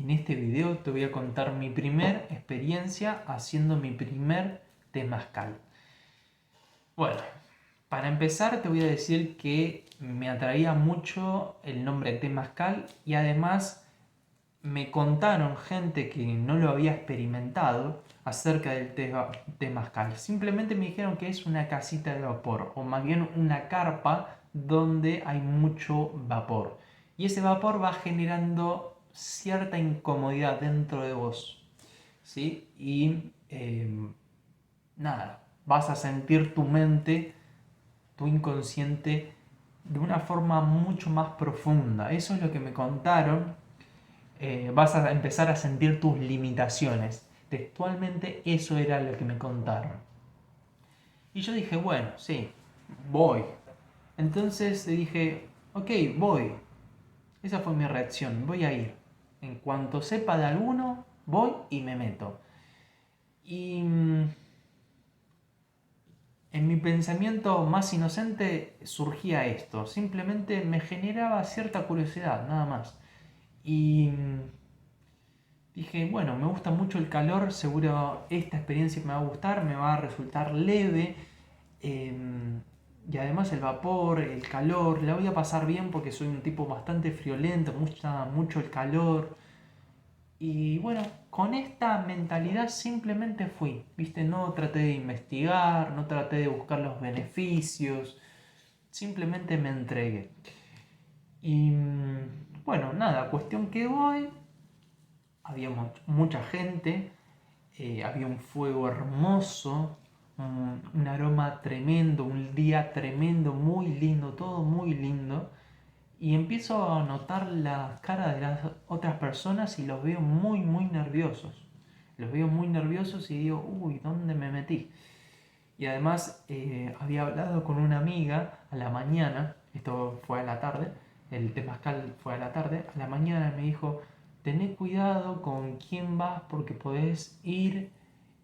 En este video te voy a contar mi primer experiencia haciendo mi primer temazcal. Bueno, para empezar te voy a decir que me atraía mucho el nombre temazcal y además me contaron gente que no lo había experimentado acerca del temazcal. Simplemente me dijeron que es una casita de vapor o más bien una carpa donde hay mucho vapor. Y ese vapor va generando cierta incomodidad dentro de vos. ¿Sí? Y nada, vas a sentir tu mente, tu inconsciente, de una forma mucho más profunda. Eso es lo que me contaron. Vas a empezar a sentir tus limitaciones. Textualmente eso era lo que me contaron. Y yo dije, bueno, sí, voy. Entonces dije, ok, voy. Esa fue mi reacción, voy a ir. En cuanto sepa de alguno, voy y me meto. Y en mi pensamiento más inocente surgía esto. Simplemente me generaba cierta curiosidad, nada más. Y dije, bueno, me gusta mucho el calor, seguro esta experiencia me va a gustar, me va a resultar leve. eh, y además el vapor, el calor, la voy a pasar bien porque soy un tipo bastante friolento, me gusta mucho el calor. Y bueno, con esta mentalidad simplemente fui, ¿viste? No traté de investigar, no traté de buscar los beneficios, simplemente me entregué. Y bueno, nada, cuestión que voy, había mucha gente, había un fuego hermoso, un aroma tremendo, un día tremendo, muy lindo, todo muy lindo. Y empiezo a notar la cara de las otras personas y los veo muy, muy nerviosos. Los veo muy nerviosos y digo, uy, ¿dónde me metí? Y además había hablado con una amiga a la mañana, esto fue a la tarde, el temazcal fue a la tarde, a la mañana me dijo, tené cuidado con quién vas porque podés ir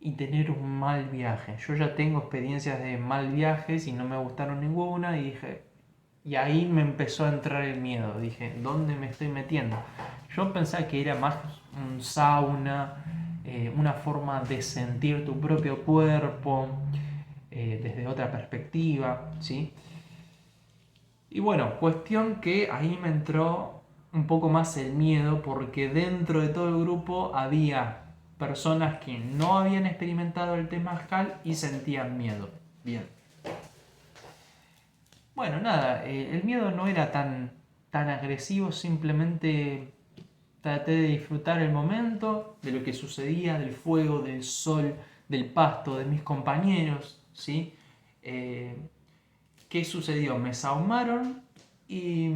y tener un mal viaje. Yo ya tengo experiencias de mal viajes y no me gustaron ninguna y dije, y ahí me empezó a entrar el miedo. Dije, ¿dónde me estoy metiendo? Yo pensaba que era más un sauna, una forma de sentir tu propio cuerpo desde otra perspectiva, ¿sí? Y bueno, cuestión que ahí me entró un poco más el miedo porque dentro de todo el grupo había personas que no habían experimentado el temazcal y sentían miedo. Bien. Bueno, nada, el miedo no era tan agresivo, simplemente traté de disfrutar el momento, de lo que sucedía, del fuego, del sol, del pasto, de mis compañeros, ¿sí? Eh, ¿Qué sucedió? Me sahumaron y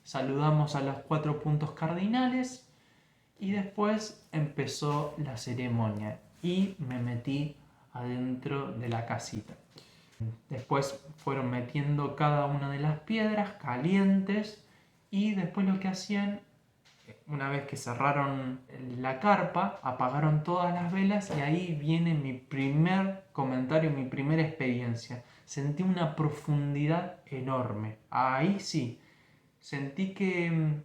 saludamos a los 4 puntos cardinales y después empezó la ceremonia y me metí adentro de la casita. Después fueron metiendo cada una de las piedras calientes y después lo que hacían, una vez que cerraron la carpa, apagaron todas las velas y ahí viene mi primer comentario, mi primera experiencia. Sentí una profundidad enorme. Ahí sí, sentí que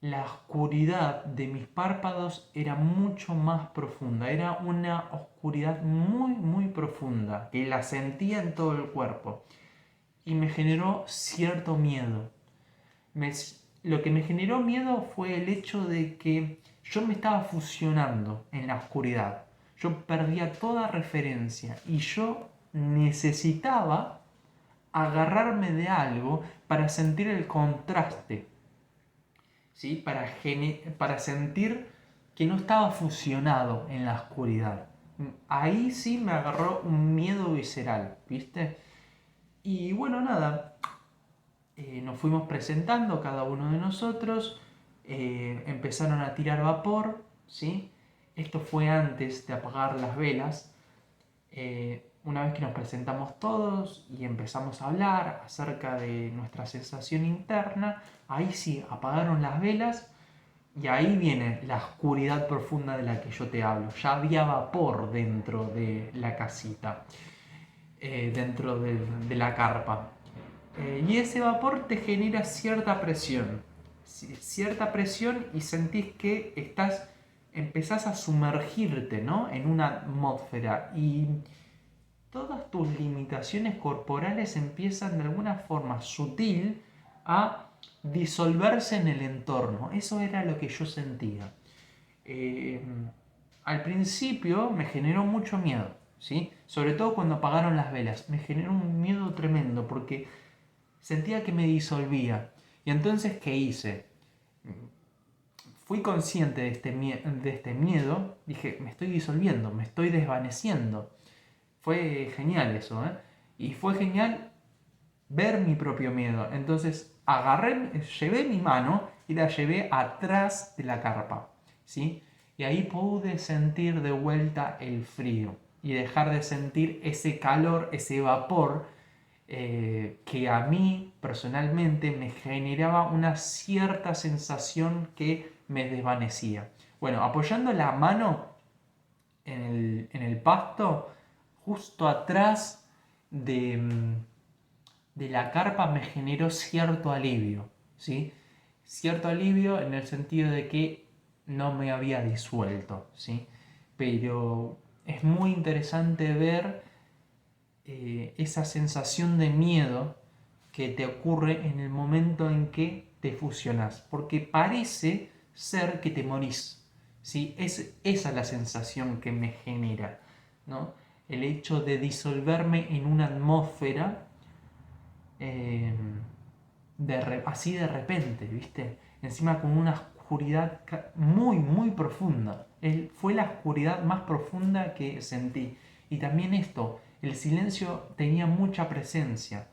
la oscuridad de mis párpados era mucho más profunda, era una oscuridad muy, muy profunda, que la sentía en todo el cuerpo y me generó cierto miedo. Lo que me generó miedo fue el hecho de que yo me estaba fusionando en la oscuridad. Yo perdía toda referencia y yo necesitaba agarrarme de algo para sentir el contraste, ¿sí? Para sentir que no estaba fusionado en la oscuridad. Ahí sí me agarró un miedo visceral, ¿viste? Y bueno, nada, nos fuimos presentando cada uno de nosotros, empezaron a tirar vapor, ¿sí? Esto fue antes de apagar las velas. Una vez que nos presentamos todos y empezamos a hablar acerca de nuestra sensación interna, ahí sí apagaron las velas y ahí viene la oscuridad profunda de la que yo te hablo. Ya había vapor dentro de la casita, dentro de la carpa. Y ese vapor te genera cierta presión. cierta presión y sentís que empezás a sumergirte, ¿no? En una atmósfera y todas tus limitaciones corporales empiezan de alguna forma sutil a disolverse en el entorno. Eso era lo que yo sentía. Eh, Al principio me generó mucho miedo, ¿sí? Sobre todo cuando apagaron las velas. Me generó un miedo tremendo porque sentía que me disolvía. Y entonces, ¿qué hice? Fui consciente de este miedo. Dije, me estoy disolviendo, me estoy desvaneciendo. Fue genial eso, ¿eh? Y fue genial ver mi propio miedo. Entonces llevé mi mano y la llevé atrás de la carpa, ¿sí? Y ahí pude sentir de vuelta el frío y dejar de sentir ese calor, ese vapor que a mí personalmente me generaba una cierta sensación que me desvanecía. Bueno, apoyando la mano en el pasto, justo atrás de la carpa me generó cierto alivio, ¿sí? Cierto alivio en el sentido de que no me había disuelto, ¿sí? Pero es muy interesante ver esa sensación de miedo que te ocurre en el momento en que te fusionas, porque parece ser que te morís, ¿sí? Esa es la sensación que me genera, ¿no? El hecho de disolverme en una atmósfera eh, así de repente, ¿viste? Encima con una oscuridad muy, muy profunda. Fue la oscuridad más profunda que sentí. Y también esto, el silencio tenía mucha presencia.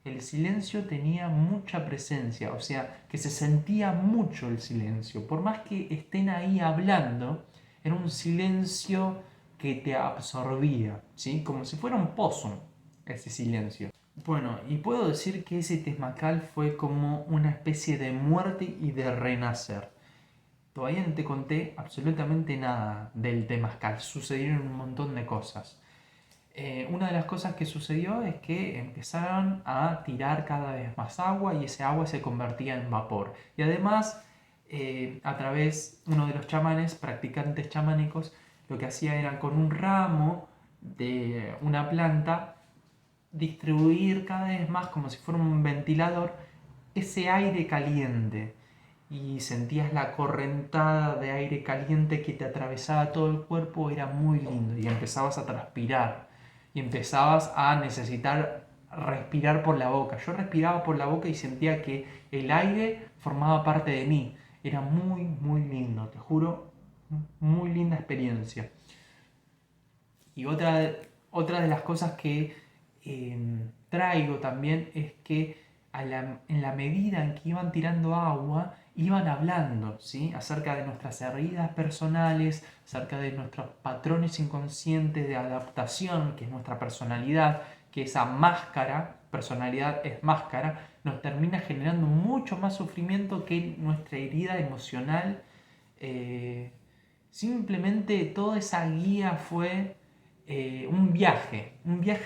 El silencio tenía mucha presencia, o sea, que se sentía mucho el silencio. Por más que estén ahí hablando, era un silencio que te absorbía, ¿sí? Como si fuera un pozo, ese silencio. Bueno, y puedo decir que ese Temazcal fue como una especie de muerte y de renacer. Todavía no te conté absolutamente nada del Temazcal, sucedieron un montón de cosas. Una de las cosas que sucedió es que empezaron a tirar cada vez más agua y ese agua se convertía en vapor. Y además, a través, uno de los chamanes, practicantes chamánicos, lo que hacía era con un ramo de una planta distribuir cada vez más como si fuera un ventilador ese aire caliente y sentías la correntada de aire caliente que te atravesaba todo el cuerpo, era muy lindo y empezabas a transpirar y empezabas a necesitar respirar por la boca. Yo respiraba por la boca y sentía que el aire formaba parte de mí. Era muy, muy lindo, te juro, muy linda experiencia. Y otra de las cosas que traigo también es que en la medida en que iban tirando agua, iban hablando, ¿sí? Acerca de nuestras heridas personales, acerca de nuestros patrones inconscientes de adaptación, que es nuestra personalidad, que esa máscara, personalidad es máscara, nos termina generando mucho más sufrimiento que nuestra herida emocional. Simplemente toda esa guía fue un viaje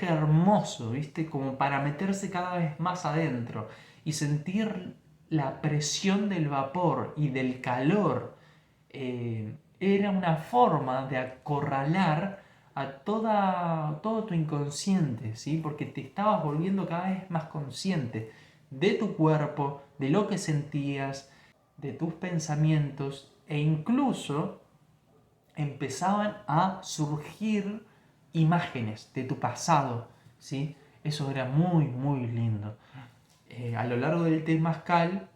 hermoso, ¿viste? Como para meterse cada vez más adentro y sentir la presión del vapor y del calor. Era una forma de acorralar a todo tu inconsciente, ¿sí? Porque te estabas volviendo cada vez más consciente de tu cuerpo, de lo que sentías, de tus pensamientos e incluso empezaban a surgir imágenes de tu pasado, ¿sí? Eso era muy, muy lindo. A lo largo del temazcal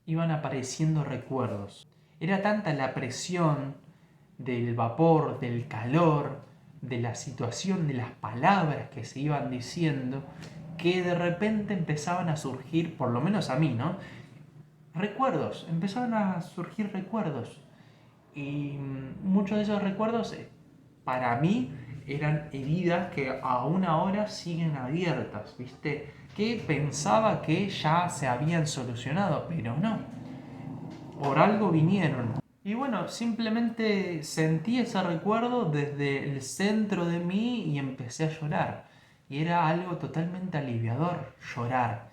iban apareciendo recuerdos. Era tanta la presión del vapor, del calor, de la situación, de las palabras que se iban diciendo, que de repente empezaban a surgir, por lo menos a mí, ¿no? Recuerdos, empezaban a surgir recuerdos. Y muchos de esos recuerdos, para mí, eran heridas que aún ahora siguen abiertas, ¿viste? Que pensaba que ya se habían solucionado, pero no. Por algo vinieron. Y bueno, simplemente sentí ese recuerdo desde el centro de mí y empecé a llorar. Y era algo totalmente aliviador llorar.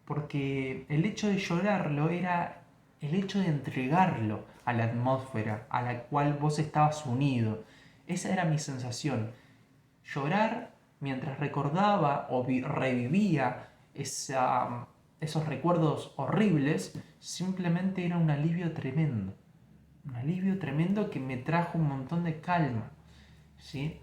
Porque el hecho de llorarlo era el hecho de entregarlo a la atmósfera a la cual vos estabas unido. Esa era mi sensación. Llorar mientras recordaba o revivía esos recuerdos horribles, simplemente era un alivio tremendo. Un alivio tremendo que me trajo un montón de calma. ¿Sí?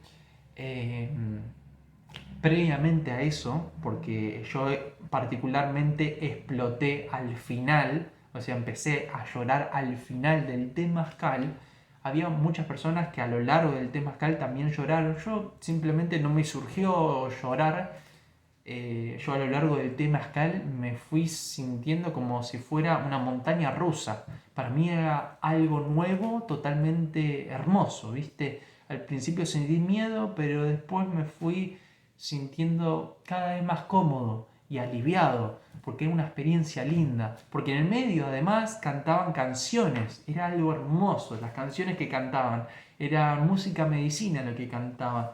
Previamente a eso, porque yo particularmente exploté al final, o sea, empecé a llorar al final del Temazcal, había muchas personas que a lo largo del Temazcal también lloraron. Yo simplemente no me surgió llorar. Yo a lo largo del Temazcal me fui sintiendo como si fuera una montaña rusa. Para mí era algo nuevo, totalmente hermoso, ¿viste? Al principio sentí miedo, pero después me fui sintiendo cada vez más cómodo y aliviado, porque era una experiencia linda, porque en el medio además cantaban canciones, era algo hermoso, las canciones que cantaban, era música medicina lo que cantaban.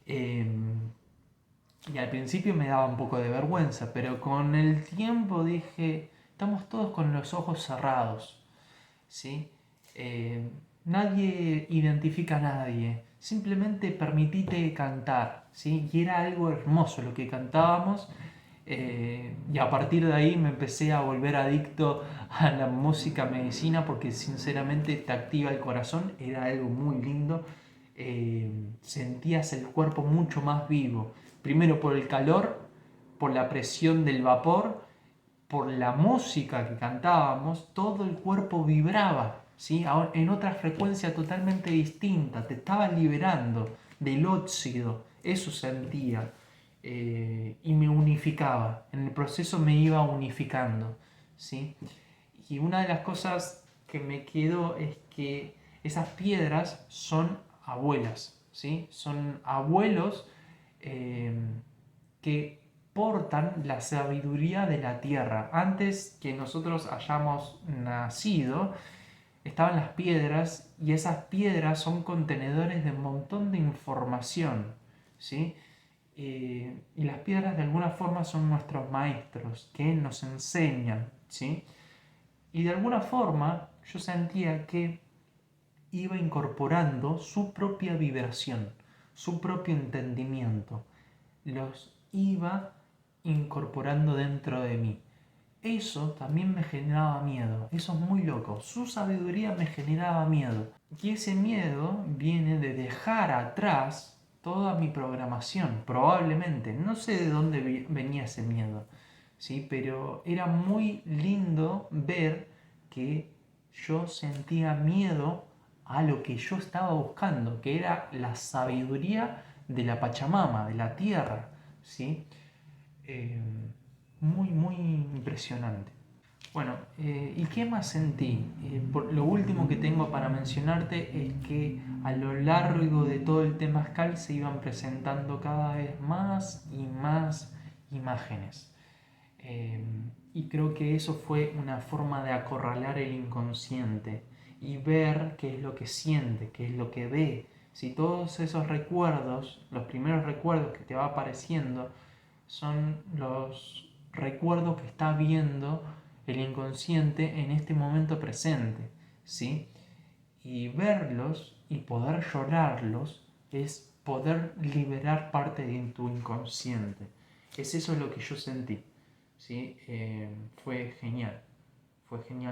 Y al principio me daba un poco de vergüenza, pero con el tiempo dije, estamos todos con los ojos cerrados, ¿sí? Nadie identifica a nadie, simplemente permitite cantar, ¿sí? Y era algo hermoso lo que cantábamos, y a partir de ahí me empecé a volver adicto a la música medicina porque sinceramente te activa el corazón, era algo muy lindo. Sentías el cuerpo mucho más vivo, primero por el calor, por la presión del vapor, por la música que cantábamos, todo el cuerpo vibraba, ¿sí? En otra frecuencia totalmente distinta, te estaba liberando del óxido, eso sentía, y me unificaba, en el proceso me iba unificando, ¿sí? Y una de las cosas que me quedó es que esas piedras son abuelas, ¿sí? Son abuelos eh, que portan la sabiduría de la tierra. Antes que nosotros hayamos nacido, estaban las piedras y esas piedras son contenedores de un montón de información, ¿sí? Y las piedras de alguna forma son nuestros maestros que nos enseñan, ¿sí? Y de alguna forma yo sentía que iba incorporando su propia vibración, su propio entendimiento. Los iba incorporando dentro de mí. Eso también me generaba miedo. Eso es muy loco. Su sabiduría me generaba miedo. Y ese miedo viene de dejar atrás toda mi programación. Probablemente. No sé de dónde venía ese miedo. ¿Sí? Pero era muy lindo ver que yo sentía miedo a lo que yo estaba buscando, que era la sabiduría de la Pachamama, de la tierra, ¿sí? Eh, muy, muy impresionante. Bueno, ¿y qué más sentí? Lo último que tengo para mencionarte es que a lo largo de todo el temazcal se iban presentando cada vez más y más imágenes. Y creo que eso fue una forma de acorralar el inconsciente y ver qué es lo que siente, qué es lo que ve. Si todos esos recuerdos, los primeros recuerdos que te va apareciendo, son los recuerdos que está viendo el inconsciente en este momento presente, ¿sí? Y verlos y poder llorarlos es poder liberar parte de tu inconsciente. Es eso lo que yo sentí, ¿sí? Fue genial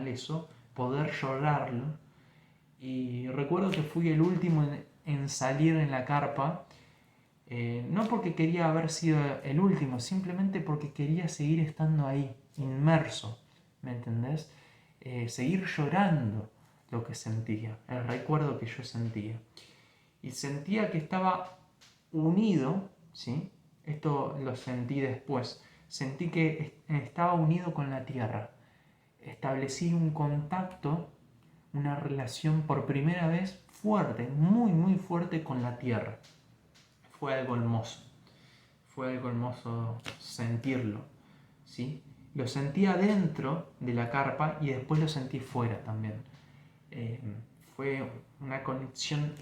eso, poder llorarlo. Y recuerdo que fui el último en salir en la carpa, no porque quería haber sido el último, simplemente porque quería seguir estando ahí, inmerso, ¿me entendés? Seguir llorando lo que sentía, el recuerdo que yo sentía. Y sentía que estaba unido, ¿sí? Esto lo sentí después. Sentí que estaba unido con la tierra. Establecí un contacto, una relación por primera vez fuerte, muy, muy fuerte con la tierra. Fue algo hermoso. Fue algo hermoso sentirlo, ¿sí? Lo sentí adentro de la carpa y después lo sentí fuera también. Eh, Fue una conexión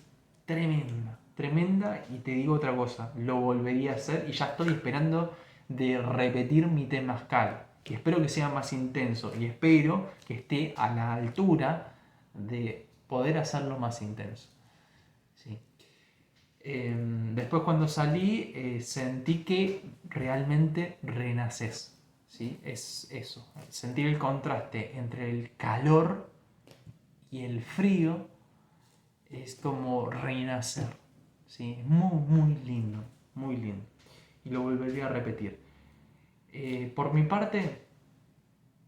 tremenda, tremenda, y te digo otra cosa, lo volvería a hacer y ya estoy esperando de repetir mi temazcal. Y espero que sea más intenso y espero que esté a la altura de poder hacerlo más intenso. ¿Sí? Después cuando salí sentí que realmente renaces. ¿Sí? Es eso, sentir el contraste entre el calor y el frío es como renacer. ¿Sí? Es muy, muy lindo, muy lindo. Y lo volvería a repetir. Por mi parte,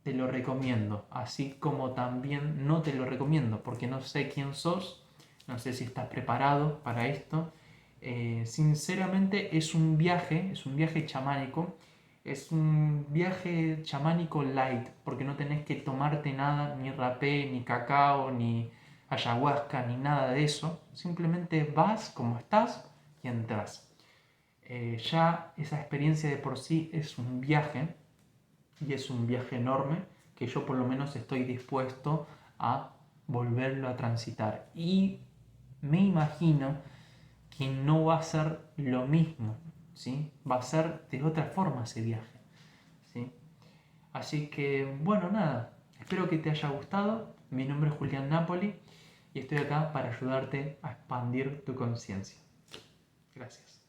te lo recomiendo, así como también no te lo recomiendo, porque no sé quién sos, no sé si estás preparado para esto. Sinceramente es un viaje chamánico, es un viaje chamánico light, porque no tenés que tomarte nada, ni rapé, ni cacao, ni ayahuasca, ni nada de eso. Simplemente vas como estás y entras. Ya esa experiencia de por sí es un viaje, y es un viaje enorme que yo por lo menos estoy dispuesto a volverlo a transitar. Y me imagino que no va a ser lo mismo, ¿sí? Va a ser de otra forma ese viaje, ¿sí? Así que, bueno, nada, espero que te haya gustado. Mi nombre es Julián Napoli y estoy acá para ayudarte a expandir tu conciencia. Gracias.